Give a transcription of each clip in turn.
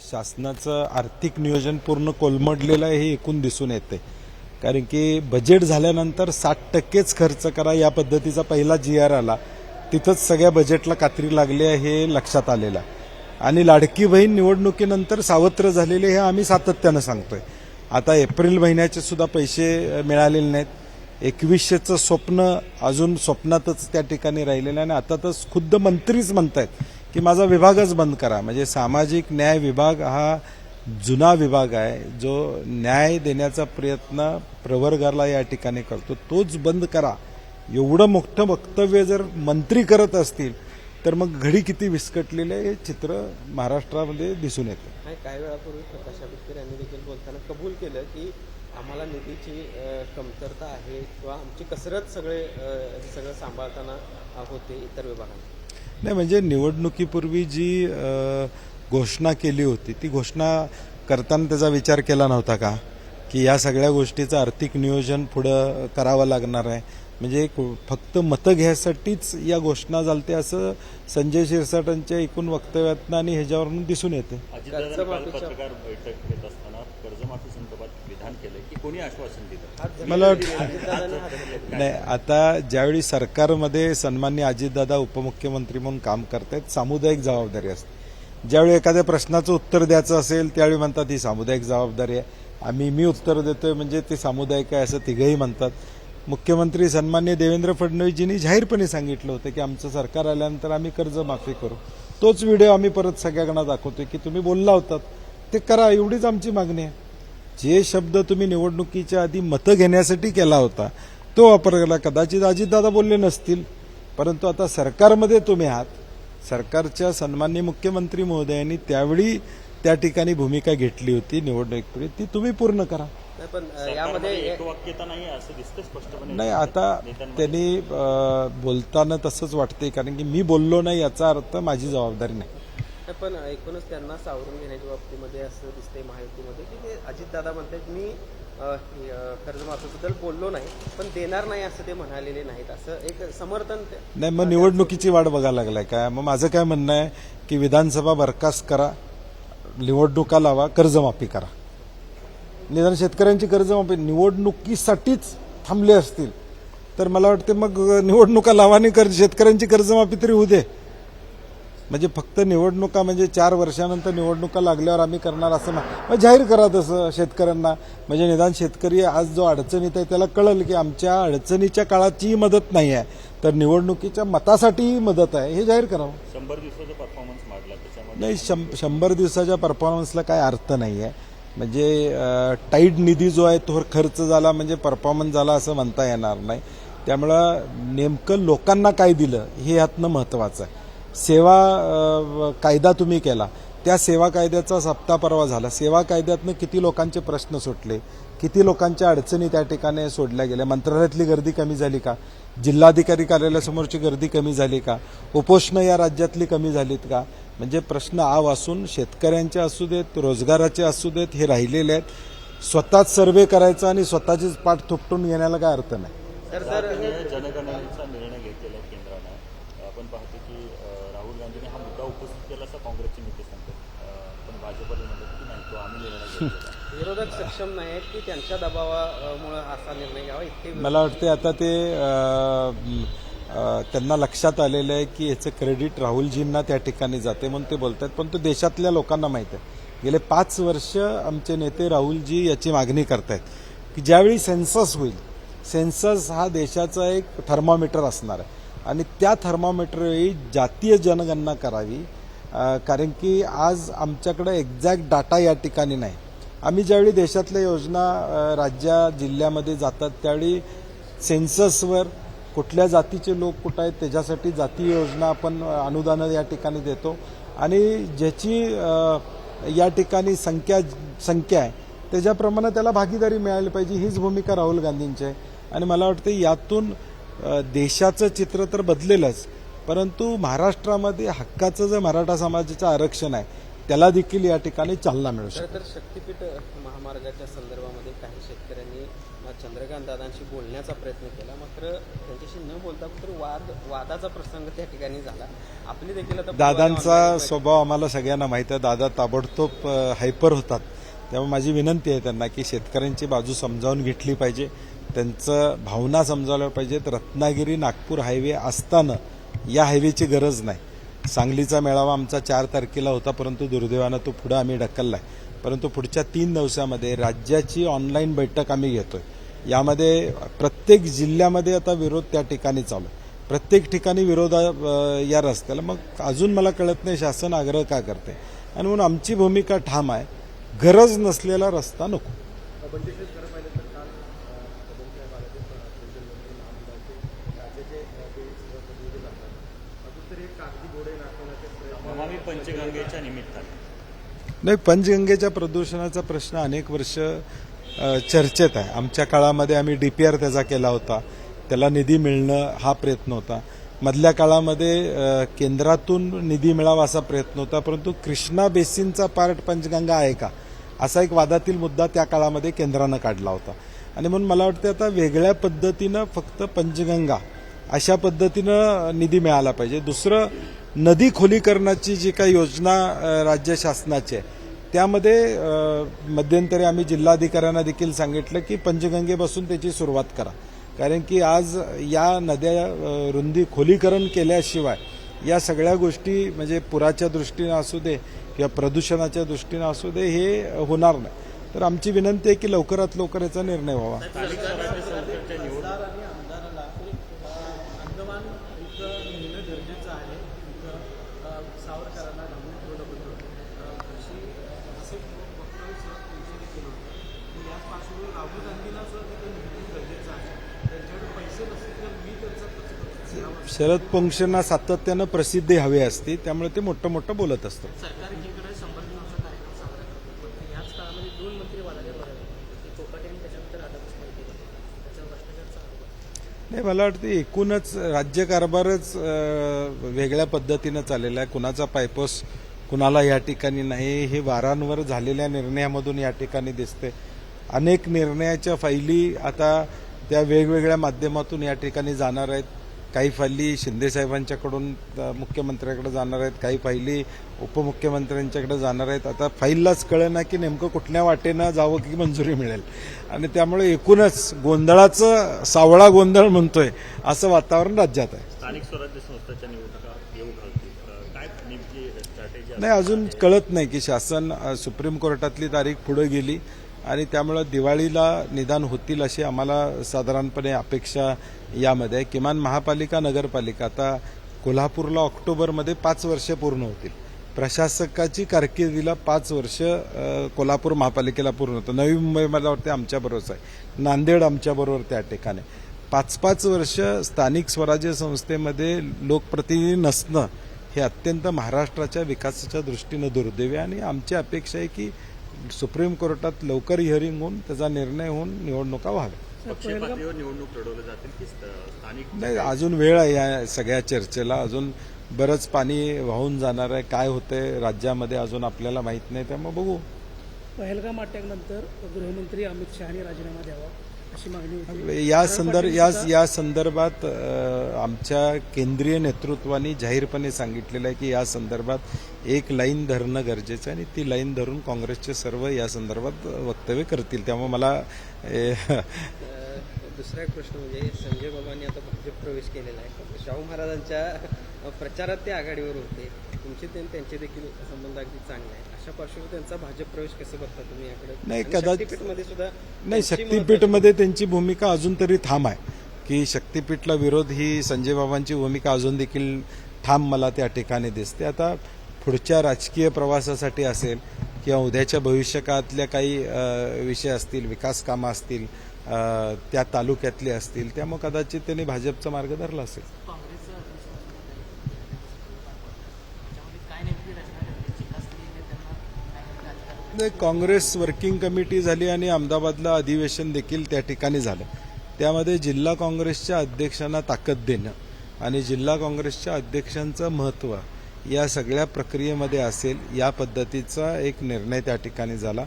शासनाचं आर्थिक नियोजन पूर्ण कोलमडलेलं आहे हे एकूण दिसून येते. कारण की बजेट झाल्यानंतर 60%च खर्च करा या पद्धतीचा पहिला GR आला, तिथंच सगळ्या बजेटला कात्री लागली आहे हे लक्षात आलेलं. आणि लाडकी बहीण निवडणुकीनंतर सावत्र झालेले हे आम्ही सातत्यानं सांगतोय. आता एप्रिल महिन्याचे सुद्धा पैसे मिळालेले नाहीत. 2100चं स्वप्न अजून स्वप्नातच त्या ठिकाणी राहिलेलं आहे. आणि आता तर खुद्द मंत्रीच म्हणतायत की माझा विभागच बंद करा. म्हणजे सामाजिक न्याय विभाग हा जुना विभाग आहे, जो न्याय देण्याचा प्रयत्न प्रवर्गाला या ठिकाणी करतो, तोच बंद करा. एवढं मोठं वक्तव्य जर मंत्री करत असतील तर मग घडी किती विस्कटलेले हे चित्र महाराष्ट्रामध्ये दिसून येतं. काही वेळापूर्वी प्रकाश आंबेडकर यांनी देखील बोलताना कबूल केलं की आम्हाला निधीची कमतरता आहे किंवा आमची कसरत सगळं सांभाळताना होते इतर विभागांना. नाही, म्हणजे निवडणुकीपूर्वी जी घोषणा केली होती ती घोषणा करताना त्याचा विचार केला नव्हता का की या सगळ्या गोष्टीचं आर्थिक नियोजन पुढं करावं लागणार आहे. म्हणजे फक्त मतं घ्यायसाठीच या घोषणा झालते असं संजय शिरसाटांच्या एकूण वक्तव्यातनं आणि ह्याच्यावरून दिसून येते. पत्रकार बैठक घेत असताना कर्जमाफी संदर्भात विधान केलं की कोणी आश्वासन दिलं? मला नाही, आता ज्यावेळी सरकारमध्ये सन्माननीय अजितदादा उपमुख्यमंत्री म्हणून काम करतायत, सामुदायिक जबाबदारी असते. ज्यावेळी एखाद्या प्रश्नाचं उत्तर द्यायचं असेल त्यावेळी म्हणतात ही सामुदायिक जबाबदारी आहे, मी उत्तर देतोय म्हणजे ते सामुदायिक आहे असं तिघंही म्हणतात. मुख्यमंत्री सन्माननीय देवेंद्र फडणवीसजींनी जाहीरपणे सांगितलं होतं की आमचं सरकार आल्यानंतर आम्ही कर्जमाफी करू. तोच व्हिडिओ आम्ही परत सगळ्यांना दाखवतोय की तुम्ही बोलला होतात ते करा, एवढीच आमची मागणी आहे. जे शब्द तुम्ही निवडणुकीच्या आधी मतं घेण्यासाठी केला होता तो वापरला. कदाचित अजितदादा बोलले नसतील, परंतु आता सरकारमध्ये तुम्ही आहात. सरकारच्या सन्माननीय मुख्यमंत्री महोदयांनी त्यावेळी त्या ठिकाणी भूमिका घेतली होती निवडणुकीपूर्वी, ती तुम्ही पूर्ण करा. पण यामध्ये एकवाक्यता नाही असं दिसतं स्पष्टपणे. नाही, आता त्यांनी बोलताना तसंच वाटते, कारण की मी बोललो नाही याचा अर्थ माझी जबाबदारी नाही. पण एकूणच त्यांना सावरून घेण्याच्या बाबतीमध्ये असं दिसतंय महायुतीमध्ये की ते अजितदादा म्हणतात मी कर्जमाफीबद्दल बोललो नाही पण देणार नाही असं ते म्हणालेले नाहीत, असं एक समर्थन. नाही, मग निवडणुकीची वाट बघायला लागलाय काय? मग माझं काय म्हणणं आहे की विधानसभा बरखास्त करा, निवडणुका लावा, कर्जमाफी करा. निदान शेतकऱ्यांची कर्जमाफी निवडणुकीसाठीच थांबले असतील तर मला वाटते मग निवडणुका लावा आणि शेतकऱ्यांची कर्जमाफी तरी होऊ दे. म्हणजे फक्त निवडणुका म्हणजे 4 वर्षानंतर निवडणुका लागल्यावर आम्ही करणार असं ना, मग जाहीर करा तसं शेतकऱ्यांना. म्हणजे निदान शेतकरी आज जो अडचणीत आहे त्याला कळलं की आमच्या अडचणीच्या काळाची मदत नाही आहे तर निवडणुकीच्या मतासाठीही मदत आहे, हे जाहीर करावं. 100 दिवसाचा परफॉर्मन्स मागला त्याच्यामध्ये नाही, 100 दिवसाच्या परफॉर्मन्सला काय अर्थ नाही आहे. म्हणजे टाईट निधी जो आहे तो खर्च झाला म्हणजे परफॉर्मन्स झाला असं म्हणता येणार नाही. त्यामुळं नेमकं लोकांना काय दिलं हे यातनं महत्त्वाचं आहे. सेवा कायदा तुम्ही केला, त्या सेवा कायद्याचा सप्ताह परवा झाला. सेवा कायद्यातनं किती लोकांचे प्रश्न सुटले, किती लोकांच्या अडचणी त्या ठिकाणी सोडल्या गेल्या. मंत्रालयातली गर्दी कमी झाली का? जिल्हाधिकारी कार्यालयासमोरची गर्दी कमी झाली का? उपोषणं या राज्यातली कमी झालीत का? म्हणजे प्रश्न आव असून शेतकऱ्यांचे असू देत, रोजगाराचे असू देत, हे राहिलेले आहेत. स्वतःच सर्वे करायचा आणि स्वतःचीच पाठ थोपटून घेण्याला काय अर्थ नाही. जनगणनेचा निर्णय घेतलेला केंद्रानं आपण पाहतो की राहुल गांधींनी हा मुद्दा उपस्थित केला असं काँग्रेसचे नेते सांगतात, पण भाजपने म्हणतात की नाही, तो आम्ही निर्णय घेतलेला. विरोधक सक्षम नाही आहेत की त्यांच्या दबावामुळे असा निर्णय घ्यावा इतके. मला वाटते आता ते त्यांना लक्षात आलेलं आहे की याचं क्रेडिट राहुलजींना त्या ठिकाणी जाते म्हणून ते बोलतात. पण तो देशातल्या लोकांना माहीत आहे. गेले 5 वर्ष आमचे नेते राहुलजी याची मागणी करतायत की ज्यावेळी सेन्सस होईल, सेन्सस हा देशाचा एक थर्मामीटर असणार आहे आणि त्या थर्मामीटरवेळी जातीय जनगणना करावी. कारण की आज आमच्याकडे एक्झॅक्ट डाटा या ठिकाणी नाही. आम्ही ज्यावेळी देशातल्या योजना राज्या जिल्ह्यामध्ये जातात त्यावेळी सेन्ससवर कुठल्या जातीचे लोक कुठं आहेत त्याच्यासाठी जातीय योजना आपण अनुदानं या ठिकाणी देतो आणि ज्याची या ठिकाणी संख्या आहे त्याच्याप्रमाणे त्याला भागीदारी मिळाली पाहिजे, हीच भूमिका राहुल गांधींची आहे. आणि मला वाटतं यातून देशाचं चित्र तर बदलेलच, परंतु महाराष्ट्रामध्ये हक्काचं जे मराठा समाजाचं आरक्षण आहे त्याला देखील या ठिकाणी चालना मिळू शकते. खरं तर शक्तीपीठ महामार्गाच्या संदर्भामध्ये काही शेतकऱ्यांनी चंद्रकांत दादांशी बोलण्याचा प्रयत्न केला, मात्र त्यांच्याशी न बोलता मात्र वादाचा प्रसंग त्या ठिकाणी झाला. आपली देखील आता दादांचा स्वभाव आम्हाला सगळ्यांना माहीत आहे. दादा ताबडतोब हायपर होतात. त्यामुळे माझी विनंती आहे त्यांना की शेतकऱ्यांची बाजू समजावून घेतली पाहिजे, त्यांचं भावना समजावल्या पाहिजेत. रत्नागिरी नागपूर हायवे असताना या हायवेची गरज नाही. सांगलीचा मेळावा आमचा 4 तारखेला होता, परंतु दुर्दैवानं तो पुढे आम्ही ढकललाय. परंतु पुढच्या 3 दिवसामध्ये राज्याची ऑनलाईन बैठक आम्ही घेतोय. यामध्ये प्रत्येक जिल्ह्यामध्ये आता विरोध त्या ठिकाणी चालू आहे. प्रत्येक ठिकाणी विरोध या रस्त्याला. मग अजून मला कळत नाही शासन आग्रह का करते. आणि म्हणून आमची भूमिका ठाम आहे, गरज नसलेला रस्ता नको. नमामि पंचगंगेच्या निमित्ताने नाही, पंचगंगेच्या प्रदूषणाचा प्रश्न अनेक वर्ष चर्चेत आहे. आमच्या काळामध्ये आम्ही DPR त्याचा केला होता, त्याला निधी मिळणं हा प्रयत्न होता. मधल्या काळामध्ये केंद्रातून निधी मिळावा असा प्रयत्न होता, परंतु कृष्णा बेसिनचा पार्ट पंचगंगा आहे का असा एक वादातील मुद्दा त्या काळामध्ये केंद्रानं काढला होता. आणि म्हणून मला वाटतं आता वेगळ्या पद्धतीनं फक्त पंचगंगा अशा पद्धतीनं निधी मिळाला पाहिजे. दुसरं, नदी खोलीकरणाची जी काही योजना राज्य शासनाची आहे त्यामध्ये मध्यंतरी आम्ही जिल्हाधिकाऱ्यांना देखील सांगितलं की पंचगंगेपासून त्याची सुरुवात करा. कारण की आज या नद्या रुंदी खोलीकरण केल्याशिवाय या सगळ्या गोष्टी म्हणजे पुराच्या दृष्टीनं असू दे किंवा प्रदूषणाच्या दृष्टीनं असू दे हे होणार नाही. तर आमची विनंती आहे की लवकरात लवकर याचा निर्णय व्हावा. शरद पवारांना सातत्यानं प्रसिद्धी हवी असते, त्यामुळे ते मोठं मोठं बोलत असतात. सरकार एकीकडे 100 दिवसाचा कार्यक्रम साजरा करतो, पण याच काळामध्ये 2 मंत्री वादाला ते कोकाटे आणि त्याच्यानंतर राधाकृष्ण विखे त्याच्यावर भ्रष्टाचार चालू. नाही, मला वाटतं एकूणच राज्यकारभारच वेगळ्या पद्धतीनं चाललेला आहे. कुणाचा पायपोस कुणाला या ठिकाणी नाही हे वारंवार झालेल्या निर्णयामधून या ठिकाणी दिसते. अनेक निर्णयाच्या फायली आता त्या वेगवेगळ्या माध्यमातून या ठिकाणी जाणार आहेत. काही फायली शिंदेसाहेबांच्याकडून मुख्यमंत्र्याकडे जाणार आहेत, काही फायली उपमुख्यमंत्र्यांच्याकडे जाणार आहेत. आता फाईललाच कळेना की नेमकं कुठल्या वाटेनं जावं की मंजुरी मिळेल. आणि त्यामुळे एकूणच गोंधळाचं सावळा गोंधळ म्हणतोय असं वातावरण राज्यात आहे. स्थानिक स्वराज्य संस्थांच्या निवडणुका येऊ घालतील, काय नेमकी स्ट्रॅटेजी? नाही, अजून कळत नाही की शासन सुप्रीम कोर्टातली तारीख पुढे गेली आणि त्यामुळे दिवाळीला निदान होतील अशी आम्हाला साधारणपणे अपेक्षा यामध्ये. किमान महापालिका नगरपालिका आता कोल्हापूरला ऑक्टोबरमध्ये 5 वर्ष पूर्ण होतील. प्रशासकाची कारकिर्दीला 5 वर्ष कोल्हापूर महापालिकेला पूर्ण होतं. नवी मुंबई मला वाटते आमच्याबरोबरच आहे, नांदेड आमच्याबरोबर त्या ठिकाणी 5-5 वर्ष स्थानिक स्वराज्य संस्थेमध्ये लोकप्रतिनिधी नसणं हे अत्यंत महाराष्ट्राच्या विकासाच्या दृष्टीनं दुर्दैव आहे. आणि आमची अपेक्षा आहे की सुप्रीम कोर्टात लवकर हिअरिंग होऊन त्याचा निर्णय होऊन निवडणुका व्हाव्या. पक्षीय पातळीवर निवडणूक लढवली जातील की स्थानिक? नाही, अजून वेळ आहे या सगळ्या चर्चेला. अजून बरंच पाणी वाहून जाणार आहे. काय होतंय राज्यामध्ये अजून आपल्याला माहित नाही, त्यामुळे बघू. पहलगाम अटॅकनंतर गृहमंत्री अमित शहानी राजीनामा द्यावा अशी मागणी होती. या संदर्भात आमच्या केंद्रीय नेतृत्वाने जाहीरपणे सांगितलेलं आहे की या संदर्भात एक लाईन धरणं गरजेचं आहे आणि ती लाईन धरून काँग्रेसचे सर्व या संदर्भात वक्तव्य करतील. त्यामुळे मला दुसरा एक प्रश्न म्हणजे संजय बाबांनी आता भाजप प्रवेश केलेला आहे. शाहू महाराजांच्या प्रचारात ते आघाडीवर होते, तुमचे त्यांचे देखील संबंध अगदी चांगले आहेत. अशा पार्श्वभूमीवर त्यांचा भाजप प्रवेश कसं बघता तुम्ही याकडे? नाही, आणि कदाचित शक्तीपीठमध्ये सुद्धा नाही, शक्तीपीठमध्ये त्यांची भूमिका अजून तरी ठाम आहे की शक्तीपीठला विरोध ही संजय बाबांची भूमिका अजून देखील ठाम मला त्या ठिकाणी दिसते. आता पुढच्या राजकीय प्रवासासाठी असेल किंवा उद्याच्या भविष्यकाळातल्या काही विषय असतील, विकास कामं असतील, त्या तालुक्यातले असतील, त्यामुळे कदाचित त्यांनी भाजपचा मार्ग धरला असेल. काँग्रेस वर्किंग कमिटी झाली आणि अहमदाबादला अधिवेशन देखील त्या ठिकाणी झालं. त्यामध्ये जिल्हा काँग्रेसच्या अध्यक्षांना ताकद देणं आणि जिल्हा काँग्रेसच्या अध्यक्षांचं महत्त्व या सगळ्या प्रक्रियेमध्ये असेल या पद्धतीचा एक निर्णय त्या ठिकाणी झाला.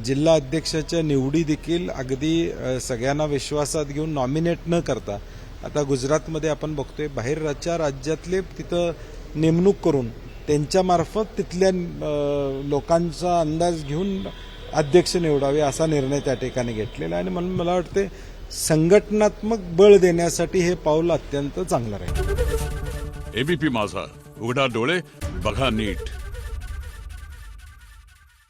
जिल्हा अध्यक्षाच्या निवडी देखील अगदी सगळ्यांना विश्वासात घेऊन नॉमिनेट न करता आता गुजरातमध्ये आपण बघतोय बाहेरच्या राज्यातले तिथं नेमणूक करून त्यांच्यामार्फत तिथल्या लोकांचा अंदाज घेऊन अध्यक्ष निवडावे असा निर्णय त्या ठिकाणी घेतलेला आहे. आणि म्हणून मला वाटते संघटनात्मक बळ देण्यासाठी हे पाऊल अत्यंत चांगलं राहील. एबीपी माझा, उघडा डोळे बघा नीट.